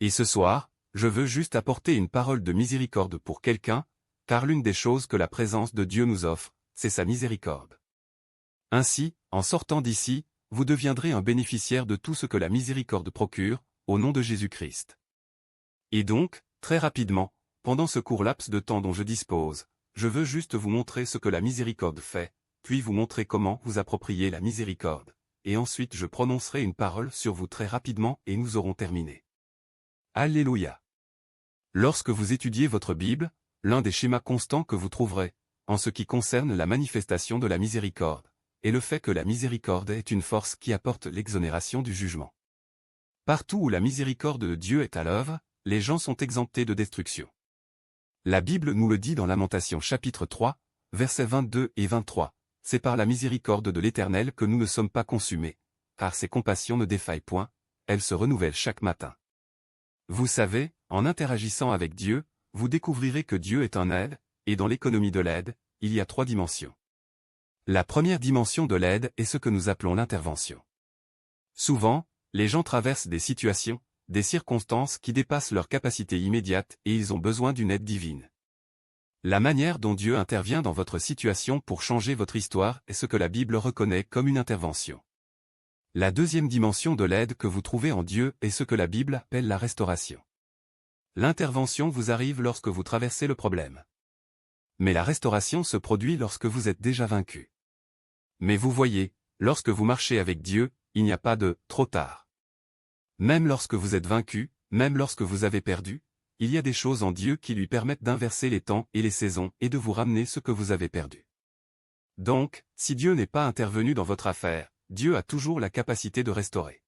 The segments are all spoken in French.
Et ce soir, je veux juste apporter une parole de miséricorde pour quelqu'un, car l'une des choses que la présence de Dieu nous offre, c'est sa miséricorde. Ainsi, en sortant d'ici, vous deviendrez un bénéficiaire de tout ce que la miséricorde procure, au nom de Jésus-Christ. Et donc, très rapidement, pendant ce court laps de temps dont je dispose, je veux juste vous montrer ce que la miséricorde fait, puis vous montrer comment vous approprier la miséricorde, et ensuite je prononcerai une parole sur vous très rapidement et nous aurons terminé. Alléluia. Lorsque vous étudiez votre Bible, l'un des schémas constants que vous trouverez, en ce qui concerne la manifestation de la miséricorde, est le fait que la miséricorde est une force qui apporte l'exonération du jugement. Partout où la miséricorde de Dieu est à l'œuvre, les gens sont exemptés de destruction. La Bible nous le dit dans Lamentations chapitre 3, versets 22 et 23, « C'est par la miséricorde de l'Éternel que nous ne sommes pas consumés, car ses compassions ne défaillent point, elles se renouvellent chaque matin. » Vous savez, en interagissant avec Dieu, vous découvrirez que Dieu est un aide, et dans l'économie de l'aide, il y a 3 dimensions. La première dimension de l'aide est ce que nous appelons l'intervention. Souvent, les gens traversent des situations, des circonstances qui dépassent leur capacité immédiate et ils ont besoin d'une aide divine. La manière dont Dieu intervient dans votre situation pour changer votre histoire est ce que la Bible reconnaît comme une intervention. La deuxième dimension de l'aide que vous trouvez en Dieu est ce que la Bible appelle la restauration. L'intervention vous arrive lorsque vous traversez le problème. Mais la restauration se produit lorsque vous êtes déjà vaincu. Mais vous voyez, lorsque vous marchez avec Dieu, il n'y a pas de « trop tard ». Même lorsque vous êtes vaincu, même lorsque vous avez perdu, il y a des choses en Dieu qui lui permettent d'inverser les temps et les saisons et de vous ramener ce que vous avez perdu. Donc, si Dieu n'est pas intervenu dans votre affaire, Dieu a toujours la capacité de restaurer.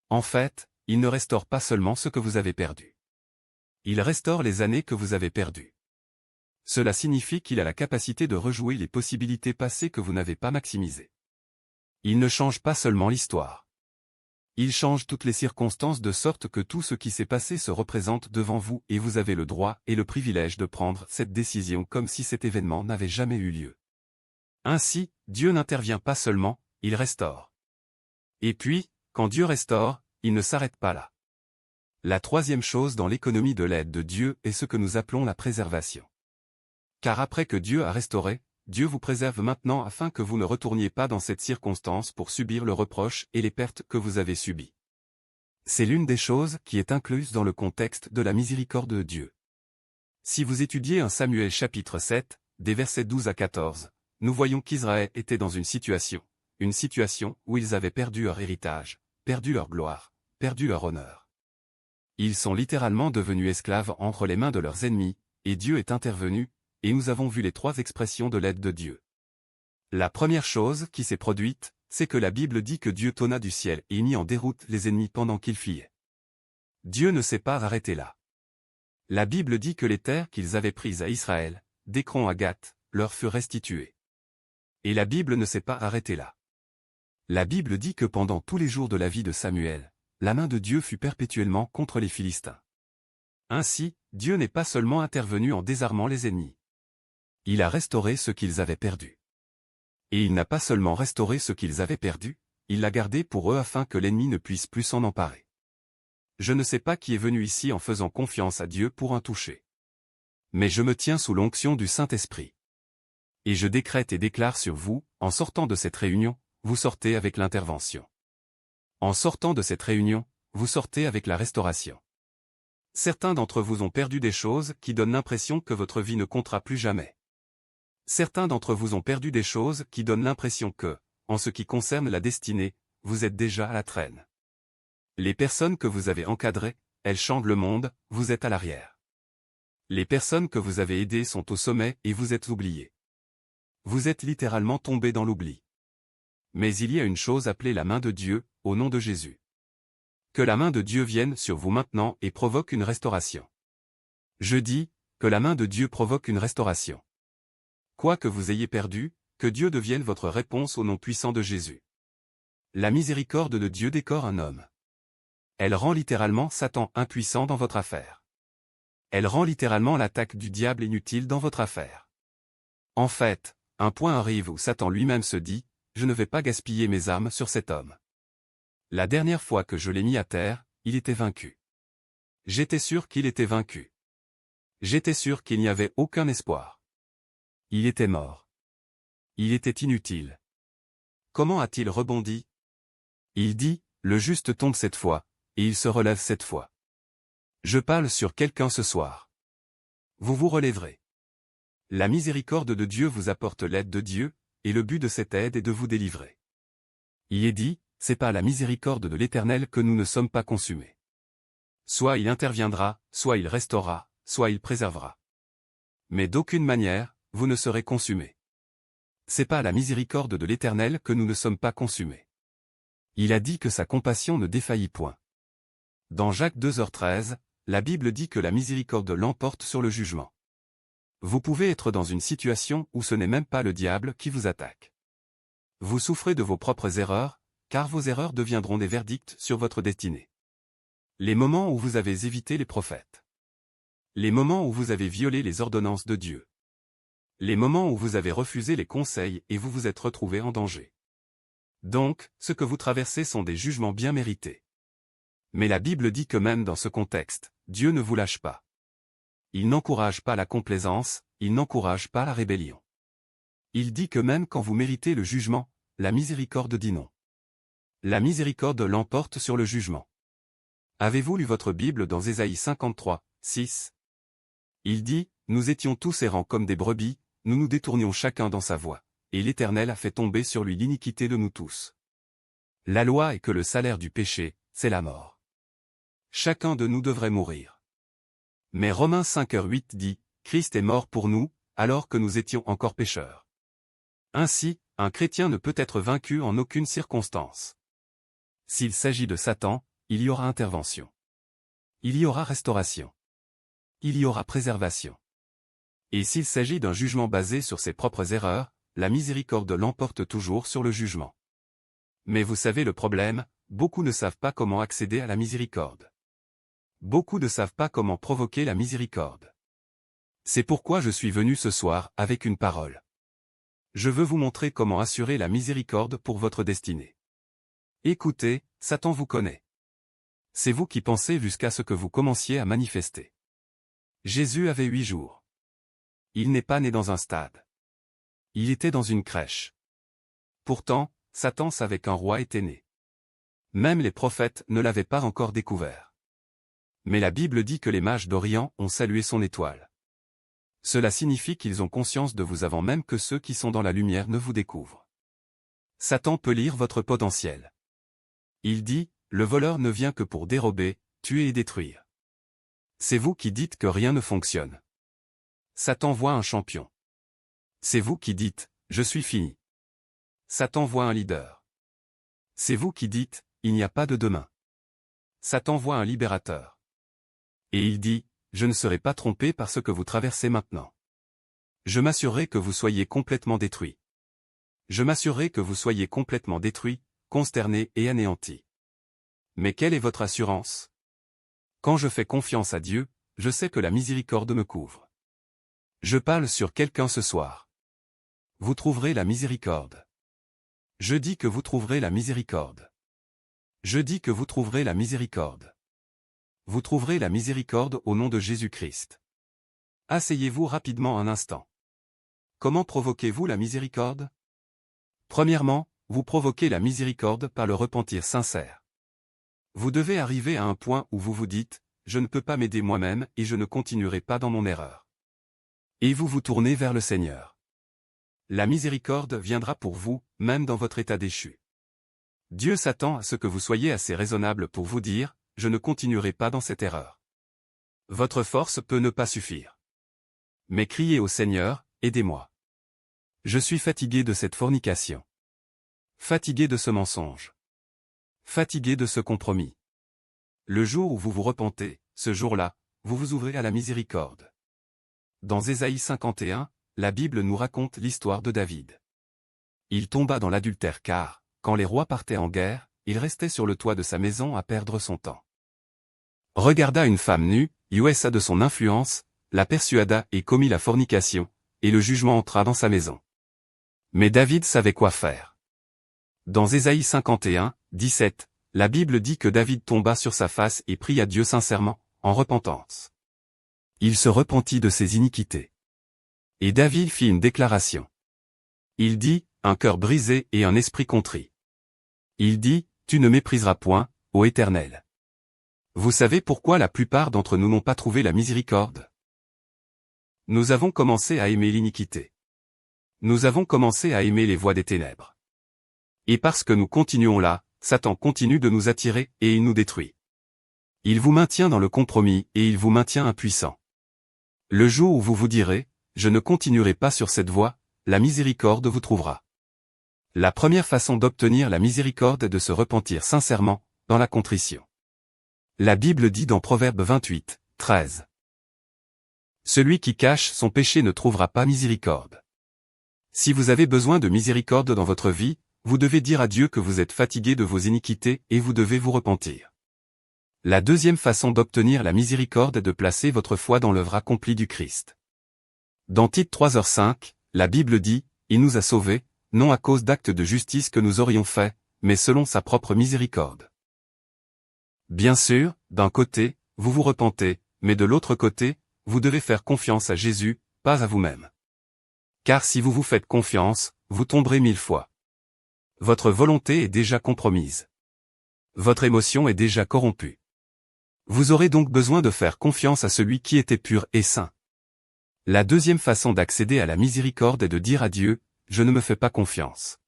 En fait, il ne restaure pas seulement ce que vous avez perdu. Il restaure les années que vous avez perdues. Cela signifie qu'il a la capacité de rejouer les possibilités passées que vous n'avez pas maximisées. Il ne change pas seulement l'histoire. Il change toutes les circonstances de sorte que tout ce qui s'est passé se représente devant vous et vous avez le droit et le privilège de prendre cette décision comme si cet événement n'avait jamais eu lieu. Ainsi, Dieu n'intervient pas seulement, il restaure. Et puis, quand Dieu restaure, il ne s'arrête pas là. La troisième chose dans l'économie de l'aide de Dieu est ce que nous appelons la préservation. Car après que Dieu a restauré, Dieu vous préserve maintenant afin que vous ne retourniez pas dans cette circonstance pour subir le reproche et les pertes que vous avez subies. C'est l'une des choses qui est incluse dans le contexte de la miséricorde de Dieu. Si vous étudiez 1 Samuel chapitre 7, des versets 12 à 14, nous voyons qu'Israël était dans une situation où ils avaient perdu leur héritage, perdu leur gloire, perdu leur honneur. Ils sont littéralement devenus esclaves entre les mains de leurs ennemis, et Dieu est intervenu, et nous avons vu les 3 expressions de l'aide de Dieu. La première chose qui s'est produite, c'est que la Bible dit que Dieu tonna du ciel et mit en déroute les ennemis pendant qu'ils fuyaient. Dieu ne s'est pas arrêté là. La Bible dit que les terres qu'ils avaient prises à Israël, d'Écron à Gath, leur furent restituées. Et la Bible ne s'est pas arrêtée là. La Bible dit que pendant tous les jours de la vie de Samuel, la main de Dieu fut perpétuellement contre les Philistins. Ainsi, Dieu n'est pas seulement intervenu en désarmant les ennemis. Il a restauré ce qu'ils avaient perdu. Et il n'a pas seulement restauré ce qu'ils avaient perdu, il l'a gardé pour eux afin que l'ennemi ne puisse plus s'en emparer. Je ne sais pas qui est venu ici en faisant confiance à Dieu pour un toucher. Mais je me tiens sous l'onction du Saint-Esprit. Et je décrète et déclare sur vous, en sortant de cette réunion, vous sortez avec l'intervention. En sortant de cette réunion, vous sortez avec la restauration. Certains d'entre vous ont perdu des choses qui donnent l'impression que votre vie ne comptera plus jamais. Certains d'entre vous ont perdu des choses qui donnent l'impression que, en ce qui concerne la destinée, vous êtes déjà à la traîne. Les personnes que vous avez encadrées, elles changent le monde, vous êtes à l'arrière. Les personnes que vous avez aidées sont au sommet et vous êtes oubliés. Vous êtes littéralement tombés dans l'oubli. Mais il y a une chose appelée la main de Dieu, au nom de Jésus. Que la main de Dieu vienne sur vous maintenant et provoque une restauration. Je dis, que la main de Dieu provoque une restauration. Quoi que vous ayez perdu, que Dieu devienne votre réponse au nom puissant de Jésus. La miséricorde de Dieu décore un homme. Elle rend littéralement Satan impuissant dans votre affaire. Elle rend littéralement l'attaque du diable inutile dans votre affaire. En fait, un point arrive où Satan lui-même se dit, « Je ne vais pas gaspiller mes armes sur cet homme. » La dernière fois que je l'ai mis à terre, il était vaincu. J'étais sûr qu'il était vaincu. J'étais sûr qu'il n'y avait aucun espoir. Il était mort. Il était inutile. Comment a-t-il rebondi? Il dit, le juste tombe 7 fois, et il se relève 7 fois. Je parle sur quelqu'un ce soir. Vous vous relèverez. La miséricorde de Dieu vous apporte l'aide de Dieu, et le but de cette aide est de vous délivrer. Il est dit, c'est par la miséricorde de l'Éternel que nous ne sommes pas consumés. Soit il interviendra, soit il restaurera, soit il préservera. Mais d'aucune manière, vous ne serez consumés. C'est par la miséricorde de l'Éternel que nous ne sommes pas consumés. Il a dit que sa compassion ne défaillit point. Dans Jacques 2h13, la Bible dit que la miséricorde l'emporte sur le jugement. Vous pouvez être dans une situation où ce n'est même pas le diable qui vous attaque. Vous souffrez de vos propres erreurs, car vos erreurs deviendront des verdicts sur votre destinée. Les moments où vous avez évité les prophètes. Les moments où vous avez violé les ordonnances de Dieu. Les moments où vous avez refusé les conseils et vous vous êtes retrouvé en danger. Donc, ce que vous traversez sont des jugements bien mérités. Mais la Bible dit que même dans ce contexte, Dieu ne vous lâche pas. Il n'encourage pas la complaisance, il n'encourage pas la rébellion. Il dit que même quand vous méritez le jugement, la miséricorde dit non. La miséricorde l'emporte sur le jugement. Avez-vous lu votre Bible dans Ésaïe 53, 6? Il dit, nous étions tous errants comme des brebis, nous nous détournions chacun dans sa voie, et l'Éternel a fait tomber sur lui l'iniquité de nous tous. La loi est que le salaire du péché, c'est la mort. Chacun de nous devrait mourir. Mais Romains 5h8 dit, Christ est mort pour nous, alors que nous étions encore pécheurs. Ainsi, un chrétien ne peut être vaincu en aucune circonstance. S'il s'agit de Satan, il y aura intervention. Il y aura restauration. Il y aura préservation. Et s'il s'agit d'un jugement basé sur ses propres erreurs, la miséricorde l'emporte toujours sur le jugement. Mais vous savez le problème, beaucoup ne savent pas comment accéder à la miséricorde. Beaucoup ne savent pas comment provoquer la miséricorde. C'est pourquoi je suis venu ce soir avec une parole. Je veux vous montrer comment assurer la miséricorde pour votre destinée. Écoutez, Satan vous connaît. C'est vous qui pensez jusqu'à ce que vous commenciez à manifester. Jésus avait 8 jours. Il n'est pas né dans un stade. Il était dans une crèche. Pourtant, Satan savait qu'un roi était né. Même les prophètes ne l'avaient pas encore découvert. Mais la Bible dit que les mages d'Orient ont salué son étoile. Cela signifie qu'ils ont conscience de vous avant même que ceux qui sont dans la lumière ne vous découvrent. Satan peut lire votre potentiel. Il dit, le voleur ne vient que pour dérober, tuer et détruire. C'est vous qui dites que rien ne fonctionne. Satan voit un champion. C'est vous qui dites, je suis fini. Satan voit un leader. C'est vous qui dites, il n'y a pas de demain. Satan voit un libérateur. Et il dit, je ne serai pas trompé par ce que vous traversez maintenant. Je m'assurerai que vous soyez complètement détruit. Je m'assurerai que vous soyez complètement détruit, consterné et anéanti. Mais quelle est votre assurance? Quand je fais confiance à Dieu, je sais que la miséricorde me couvre. Je parle sur quelqu'un ce soir. Vous trouverez la miséricorde. Je dis que vous trouverez la miséricorde. Je dis que vous trouverez la miséricorde. Vous trouverez la miséricorde au nom de Jésus-Christ. Asseyez-vous rapidement un instant. Comment provoquez-vous la miséricorde? Premièrement, vous provoquez la miséricorde par le repentir sincère. Vous devez arriver à un point où vous vous dites, je ne peux pas m'aider moi-même et je ne continuerai pas dans mon erreur. Et vous vous tournez vers le Seigneur. La miséricorde viendra pour vous, même dans votre état déchu. Dieu s'attend à ce que vous soyez assez raisonnable pour vous dire, je ne continuerai pas dans cette erreur. Votre force peut ne pas suffire. Mais criez au Seigneur, aidez-moi. Je suis fatigué de cette fornication. Fatigué de ce mensonge. Fatigué de ce compromis. Le jour où vous vous repentez, ce jour-là, vous vous ouvrez à la miséricorde. Dans Ésaïe 51, la Bible nous raconte l'histoire de David. Il tomba dans l'adultère car, quand les rois partaient en guerre, il restait sur le toit de sa maison à perdre son temps. Regarda une femme nue, USA de son influence, la persuada et commit la fornication, et le jugement entra dans sa maison. Mais David savait quoi faire. Dans Ésaïe 51, 17, la Bible dit que David tomba sur sa face et pria Dieu sincèrement, en repentance. Il se repentit de ses iniquités. Et David fit une déclaration. Il dit, un cœur brisé et un esprit contrit. Il dit, tu ne mépriseras point, ô Éternel. Vous savez pourquoi la plupart d'entre nous n'ont pas trouvé la miséricorde? Nous avons commencé à aimer l'iniquité. Nous avons commencé à aimer les voies des ténèbres. Et parce que nous continuons là, Satan continue de nous attirer et il nous détruit. Il vous maintient dans le compromis et il vous maintient impuissant. Le jour où vous vous direz, je ne continuerai pas sur cette voie, la miséricorde vous trouvera. La première façon d'obtenir la miséricorde est de se repentir sincèrement, dans la contrition. La Bible dit dans Proverbe 28, 13. Celui qui cache son péché ne trouvera pas miséricorde. Si vous avez besoin de miséricorde dans votre vie, vous devez dire à Dieu que vous êtes fatigué de vos iniquités et vous devez vous repentir. La deuxième façon d'obtenir la miséricorde est de placer votre foi dans l'œuvre accomplie du Christ. Dans Tite 3h5, la Bible dit, il nous a sauvés, non à cause d'actes de justice que nous aurions faits, mais selon sa propre miséricorde. Bien sûr, d'un côté, vous vous repentez, mais de l'autre côté, vous devez faire confiance à Jésus, pas à vous-même. Car si vous vous faites confiance, vous tomberez 1000 fois. Votre volonté est déjà compromise. Votre émotion est déjà corrompue. Vous aurez donc besoin de faire confiance à celui qui était pur et saint. La deuxième façon d'accéder à la miséricorde est de dire à Dieu, je ne me fais pas confiance.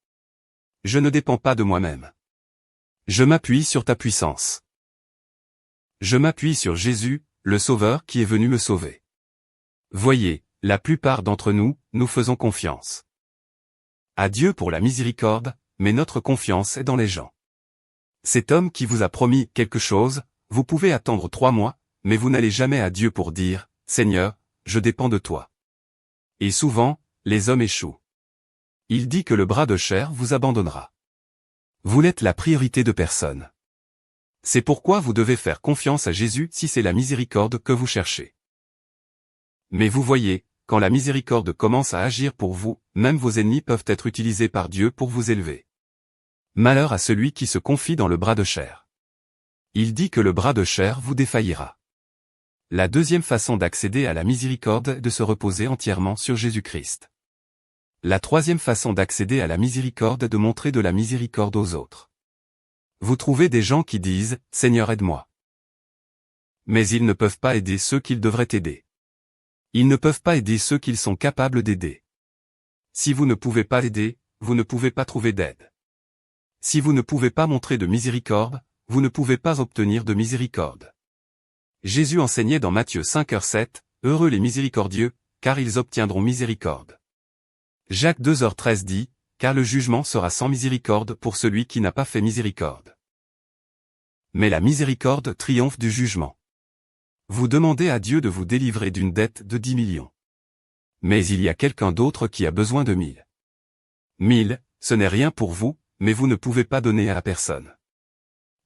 Je ne dépends pas de moi-même. Je m'appuie sur ta puissance. Je m'appuie sur Jésus, le Sauveur qui est venu me sauver. Voyez, la plupart d'entre nous, nous faisons confiance à Dieu pour la miséricorde, mais notre confiance est dans les gens. Cet homme qui vous a promis quelque chose, vous pouvez attendre 3 mois, mais vous n'allez jamais à Dieu pour dire, Seigneur, je dépends de toi. Et souvent, les hommes échouent. Il dit que le bras de chair vous abandonnera. Vous n'êtes la priorité de personne. C'est pourquoi vous devez faire confiance à Jésus si c'est la miséricorde que vous cherchez. Mais vous voyez, quand la miséricorde commence à agir pour vous, même vos ennemis peuvent être utilisés par Dieu pour vous élever. Malheur à celui qui se confie dans le bras de chair. Il dit que le bras de chair vous défaillira. La deuxième façon d'accéder à la miséricorde est de se reposer entièrement sur Jésus-Christ. La troisième façon d'accéder à la miséricorde est de montrer de la miséricorde aux autres. Vous trouvez des gens qui disent, Seigneur aide-moi. Mais ils ne peuvent pas aider ceux qu'ils devraient aider. Ils ne peuvent pas aider ceux qu'ils sont capables d'aider. Si vous ne pouvez pas aider, vous ne pouvez pas trouver d'aide. Si vous ne pouvez pas montrer de miséricorde, vous ne pouvez pas obtenir de miséricorde. Jésus enseignait dans Matthieu 5h7, Heureux les miséricordieux, car ils obtiendront miséricorde. Jacques 2h13 dit, Car le jugement sera sans miséricorde pour celui qui n'a pas fait miséricorde. Mais la miséricorde triomphe du jugement. Vous demandez à Dieu de vous délivrer d'une dette de 10 millions. Mais il y a quelqu'un d'autre qui a besoin de 1000. 1000, ce n'est rien pour vous, mais vous ne pouvez pas donner à la personne.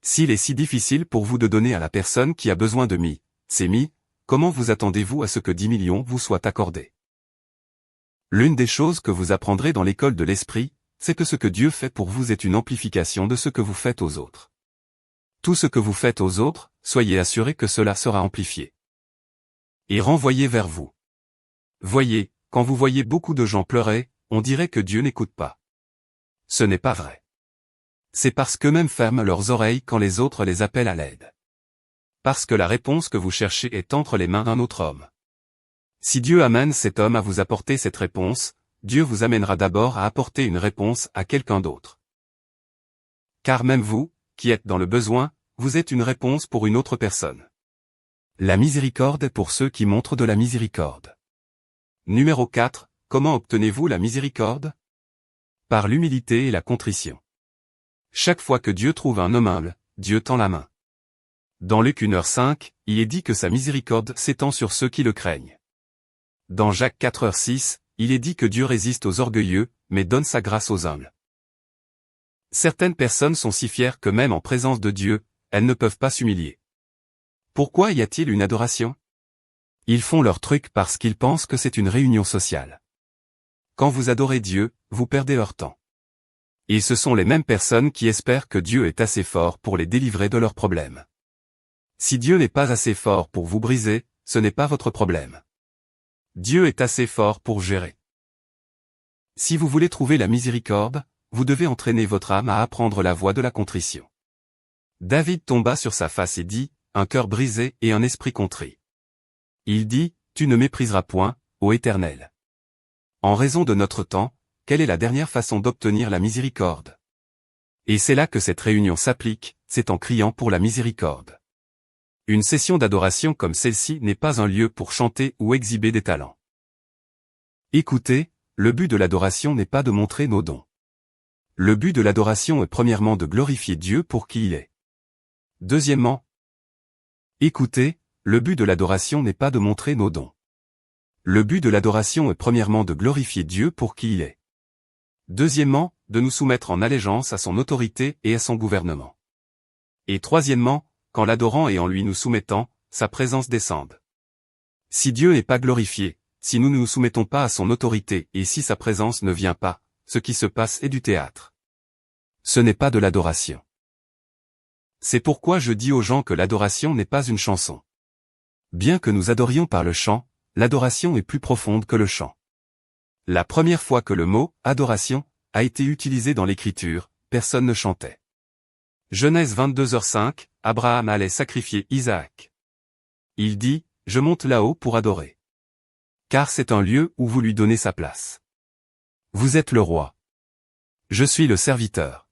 S'il est si difficile pour vous de donner à la personne qui a besoin de 1000, comment vous attendez-vous à ce que 10 millions vous soient accordés? L'une des choses que vous apprendrez dans l'école de l'esprit, c'est que ce que Dieu fait pour vous est une amplification de ce que vous faites aux autres. Tout ce que vous faites aux autres, soyez assurés que cela sera amplifié et renvoyé vers vous. Voyez, quand vous voyez beaucoup de gens pleurer, on dirait que Dieu n'écoute pas. Ce n'est pas vrai. C'est parce qu'eux-mêmes ferment leurs oreilles quand les autres les appellent à l'aide. Parce que la réponse que vous cherchez est entre les mains d'un autre homme. Si Dieu amène cet homme à vous apporter cette réponse, Dieu vous amènera d'abord à apporter une réponse à quelqu'un d'autre. Car même vous, qui êtes dans le besoin, vous êtes une réponse pour une autre personne. La miséricorde est pour ceux qui montrent de la miséricorde. Numéro 4, comment obtenez-vous la miséricorde? Par l'humilité et la contrition. Chaque fois que Dieu trouve un homme humble, Dieu tend la main. Dans Luc 1h5, il est dit que sa miséricorde s'étend sur ceux qui le craignent. Dans Jacques 4h6, il est dit que Dieu résiste aux orgueilleux, mais donne sa grâce aux humbles. Certaines personnes sont si fières que même en présence de Dieu, elles ne peuvent pas s'humilier. Pourquoi y a-t-il une adoration? Ils font leur truc parce qu'ils pensent que c'est une réunion sociale. Quand vous adorez Dieu, vous perdez leur temps. Et ce sont les mêmes personnes qui espèrent que Dieu est assez fort pour les délivrer de leurs problèmes. Si Dieu n'est pas assez fort pour vous briser, ce n'est pas votre problème. Dieu est assez fort pour gérer. Si vous voulez trouver la miséricorde, vous devez entraîner votre âme à apprendre la voie de la contrition. David tomba sur sa face et dit, un cœur brisé et un esprit contrit. Il dit, tu ne mépriseras point, ô Éternel. En raison de notre temps, quelle est la dernière façon d'obtenir la miséricorde? Et c'est là que cette réunion s'applique, c'est en criant pour la miséricorde. Une session d'adoration comme celle-ci n'est pas un lieu pour chanter ou exhiber des talents. Écoutez, le but de l'adoration n'est pas de montrer nos dons. Le but de l'adoration est premièrement de glorifier Dieu pour qui il est. Deuxièmement, écoutez, le but de l'adoration n'est pas de montrer nos dons. Le but de l'adoration est premièrement de glorifier Dieu pour qui il est. Deuxièmement, de nous soumettre en allégeance à son autorité et à son gouvernement. Et troisièmement, qu'en l'adorant et en lui nous soumettant, sa présence descende. Si Dieu n'est pas glorifié, si nous ne nous soumettons pas à son autorité et si sa présence ne vient pas, ce qui se passe est du théâtre. Ce n'est pas de l'adoration. C'est pourquoi je dis aux gens que l'adoration n'est pas une chanson. Bien que nous adorions par le chant, l'adoration est plus profonde que le chant. La première fois que le mot « adoration » a été utilisé dans l'Écriture, personne ne chantait. Genèse 22h05, Abraham allait sacrifier Isaac. Il dit, je monte là-haut pour adorer. Car c'est un lieu où vous lui donnez sa place. Vous êtes le roi. Je suis le serviteur.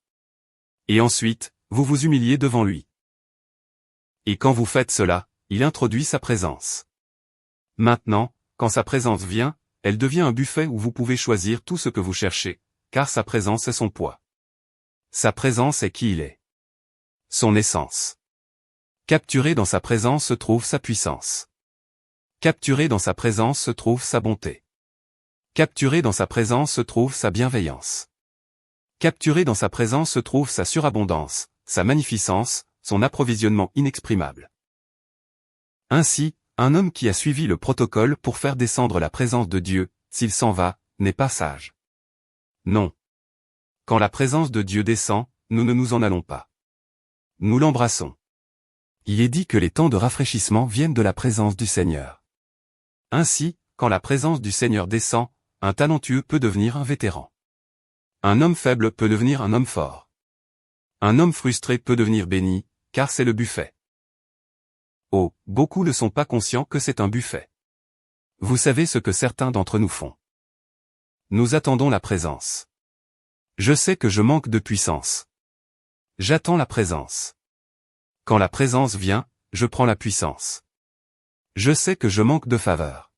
Et ensuite, vous vous humiliez devant lui. Et quand vous faites cela, il introduit sa présence. Maintenant, quand sa présence vient, elle devient un buffet où vous pouvez choisir tout ce que vous cherchez, car sa présence est son poids. Sa présence est qui il est. Son essence. Capturé dans sa présence se trouve sa puissance. Capturé dans sa présence se trouve sa bonté. Capturé dans sa présence se trouve sa bienveillance. Capturé dans sa présence se trouve sa surabondance, sa magnificence, son approvisionnement inexprimable. Ainsi, un homme qui a suivi le protocole pour faire descendre la présence de Dieu, s'il s'en va, n'est pas sage. Non. Quand la présence de Dieu descend, nous ne nous en allons pas. Nous l'embrassons. Il est dit que les temps de rafraîchissement viennent de la présence du Seigneur. Ainsi, quand la présence du Seigneur descend, un talentueux peut devenir un vétéran. Un homme faible peut devenir un homme fort. Un homme frustré peut devenir béni, car c'est le buffet. Oh, beaucoup ne sont pas conscients que c'est un buffet. Vous savez ce que certains d'entre nous font. Nous attendons la présence. Je sais que je manque de puissance. J'attends la présence. Quand la présence vient, je prends la puissance. Je sais que je manque de faveur.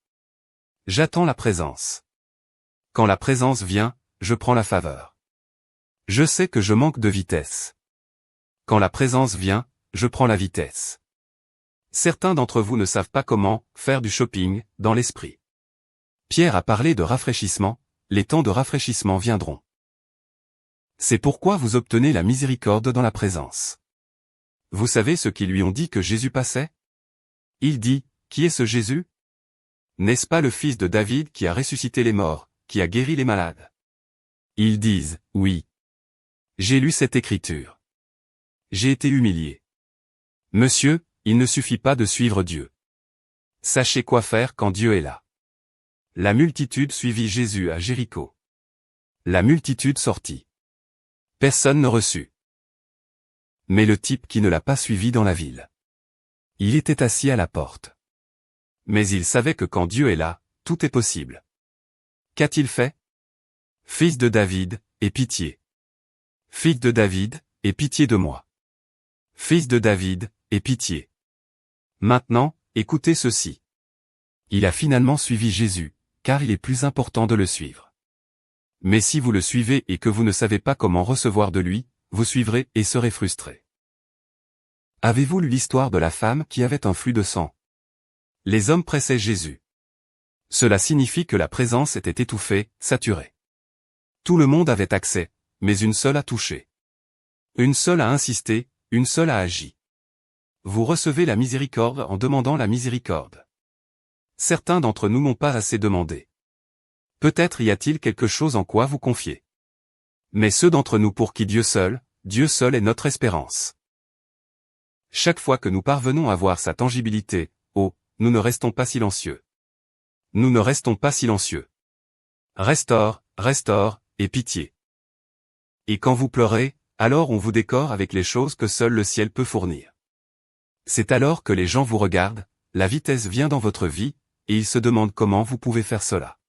J'attends la présence. Quand la présence vient, je prends la faveur. Je sais que je manque de vitesse. Quand la présence vient, je prends la vitesse. Certains d'entre vous ne savent pas comment faire du shopping dans l'esprit. Pierre a parlé de rafraîchissement, les temps de rafraîchissement viendront. C'est pourquoi vous obtenez la miséricorde dans la présence. Vous savez ce qu'ils lui ont dit que Jésus passait? Il dit, qui est ce Jésus? N'est-ce pas le fils de David qui a ressuscité les morts, qui a guéri les malades? Ils disent, oui. J'ai lu cette écriture. J'ai été humilié. Monsieur, il ne suffit pas de suivre Dieu. Sachez quoi faire quand Dieu est là. La multitude suivit Jésus à Jéricho. La multitude sortit. Personne ne reçut. Mais le type qui ne l'a pas suivi dans la ville. Il était assis à la porte. Mais il savait que quand Dieu est là, tout est possible. Qu'a-t-il fait? Fils de David, aie pitié. Fils de David, aie pitié de moi. Fils de David, aie pitié. Maintenant, écoutez ceci. Il a finalement suivi Jésus, car il est plus important de le suivre. Mais si vous le suivez et que vous ne savez pas comment recevoir de lui, vous suivrez et serez frustré. Avez-vous lu l'histoire de la femme qui avait un flux de sang? Les hommes pressaient Jésus. Cela signifie que la présence était étouffée, saturée. Tout le monde avait accès, mais une seule a touché. Une seule a insisté, une seule a agi. Vous recevez la miséricorde en demandant la miséricorde. Certains d'entre nous n'ont pas assez demandé. Peut-être y a-t-il quelque chose en quoi vous confiez. Mais ceux d'entre nous pour qui Dieu seul est notre espérance. Chaque fois que nous parvenons à voir sa tangibilité, oh, nous ne restons pas silencieux. Nous ne restons pas silencieux. Restaure, restaure, et pitié. Et quand vous pleurez, alors on vous décore avec les choses que seul le ciel peut fournir. C'est alors que les gens vous regardent, la vitesse vient dans votre vie, et ils se demandent comment vous pouvez faire cela.